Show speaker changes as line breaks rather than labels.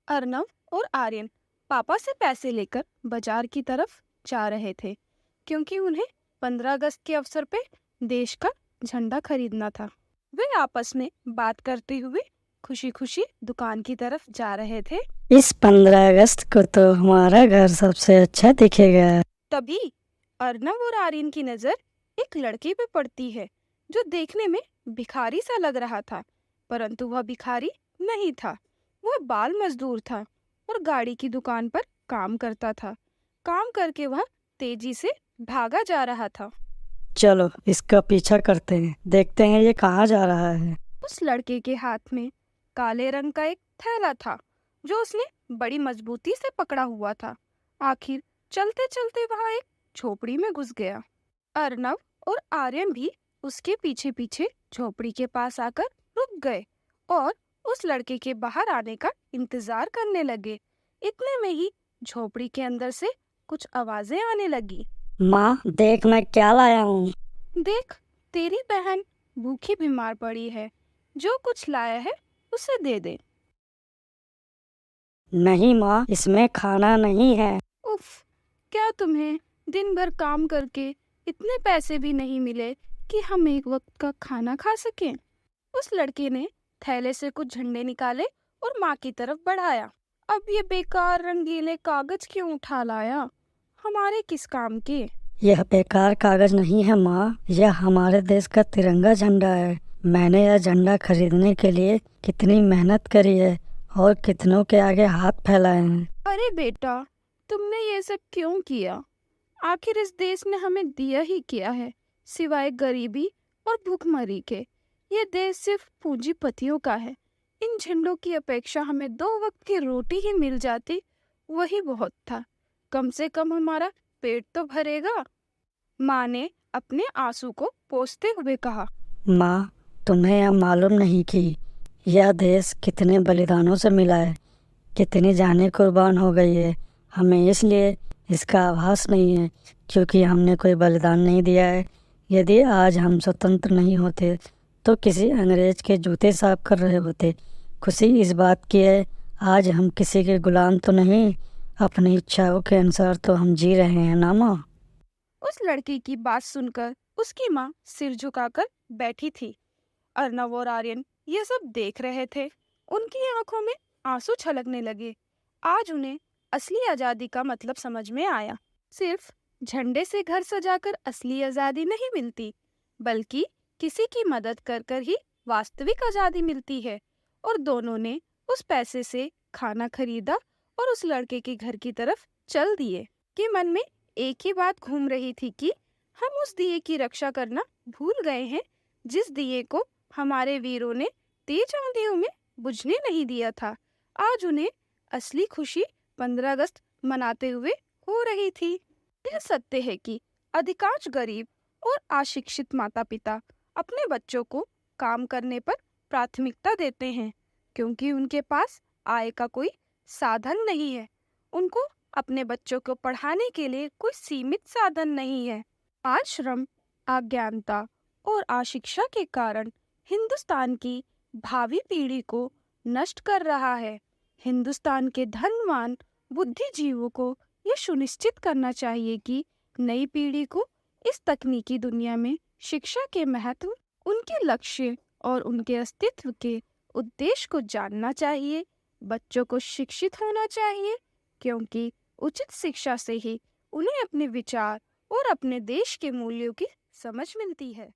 अर्नव और आर्यन पापा से पैसे लेकर बाजार की तरफ जा रहे थे क्योंकि उन्हें 15 अगस्त के अवसर पे देश का झंडा खरीदना था। वे आपस में बात करते हुए खुशी खुशी दुकान की तरफ जा रहे थे।
इस 15 अगस्त को तो हमारा घर सबसे अच्छा दिखेगा।
तभी अर्नव और आर्यन की नजर एक लड़के पे पड़ती है जो देखने में भिखारी सा लग रहा था, परंतु वह भिखारी नहीं था। वह बाल मजदूर था और गाड़ी की दुकान पर काम करता था। काम करके वह तेजी से भागा जा रहा था।
चलो इसका पीछा करते हैं, देखते हैं ये कहाँ जा रहा है।
उस लड़के के हाथ में काले रंग का एक थैला था जो उसने बड़ी मजबूती से पकड़ा हुआ था। आखिर चलते चलते वह एक झोपड़ी में घुस गया। अर्नव और आर्यन भी उसके पीछे पीछे झोपड़ी के पास आकर रुक गए और उस लड़के के बाहर आने का इंतजार करने लगे। इतने में ही झोपड़ी के अंदर से कुछ आवाजें आने लगी।
माँ देख मैं क्या लाया हूँ।
देख, तेरी बहन भूखी बीमार पड़ी है, जो कुछ लाया है उसे दे दे।
नहीं माँ, इसमें खाना नहीं है।
उफ, क्या तुम्हें दिन भर काम करके इतने पैसे भी नहीं मिले कि हम एक वक्त का खाना खा सकें? उस लड़के ने थैले से कुछ झंडे निकाले और माँ की तरफ बढ़ाया। अब ये बेकार रंगीले कागज क्यों उठा लाया? हमारे किस काम के?
यह बेकार कागज नहीं है माँ, यह हमारे देश का तिरंगा झंडा है। मैंने यह झंडा खरीदने के लिए कितनी मेहनत करी है और कितनों के आगे हाथ फैलाए हैं।
अरे बेटा, तुमने ये सब क्यों किया? आखिर इस देश ने हमें दिया ही क्या है सिवाय गरीबी और भूखमरी के? ये देश सिर्फ पूंजीपतियों का है। इन झंडों की अपेक्षा हमें 2 वक्त की रोटी ही मिल जाती, वही बहुत था। कम से कम हमारा पेट तो भरेगा। माँ ने अपने आंसू को पोंछते हुए कहा।
माँ, तुम्हें यह मालूम नहीं कि यह देश कितने बलिदानों से मिला है, कितनी जानें कुर्बान हो गई है। हमें इसलिए इसका आभास नहीं है क्योंकि हमने कोई बलिदान नहीं दिया है। यदि आज हम स्वतंत्र नहीं होते तो किसी अंग्रेज के जूते साफ कर रहे होते। खुशी इस बात की है, आज हम किसी के गुलाम तो नहीं, अपनी इच्छाओं के अनुसार तो हम जी रहे हैं ना माँ।
उस लड़की की बात सुनकर उसकी माँ सिर झुकाकर बैठी थी। अर्नव और आर्यन ये सब देख रहे थे। उनकी आंखों में आंसू छलकने लगे। आज उन्हें असली आजादी का मतलब समझ में आया। सिर्फ झंडे से घर सजाकर असली आजादी नहीं मिलती, बल्कि किसी की मदद कर कर ही वास्तविक आजादी मिलती है। और दोनों ने उस पैसे से खाना खरीदा और उस लड़के के घर की तरफ चल दिए कि मन में एक ही बात घूम रही थी कि हम उस दिए की रक्षा करना भूल गए हैं, जिस दिए को हमारे वीरों ने तेज आंधियों में बुझने नहीं दिया था। आज उन्हें असली खुशी 15 अगस्त मनाते हुए हो रही थी। यह सत्य है कि अधिकांश गरीब और अशिक्षित माता पिता अपने बच्चों को काम करने पर प्राथमिकता देते हैं क्योंकि उनके पास आय का कोई साधन नहीं है। उनको अपने बच्चों को पढ़ाने के लिए कोई सीमित साधन नहीं है। आज श्रम, अज्ञानता और अशिक्षा के कारण हिंदुस्तान की भावी पीढ़ी को नष्ट कर रहा है। हिंदुस्तान के धनवान बुद्धिजीवों को यह सुनिश्चित करना चाहिए कि नई पीढ़ी को इस तकनीकी दुनिया में शिक्षा के महत्व, उनके लक्ष्य और उनके अस्तित्व के उद्देश्य को जानना चाहिए। बच्चों को शिक्षित होना चाहिए क्योंकि उचित शिक्षा से ही उन्हें अपने विचार और अपने देश के मूल्यों की समझ मिलती है।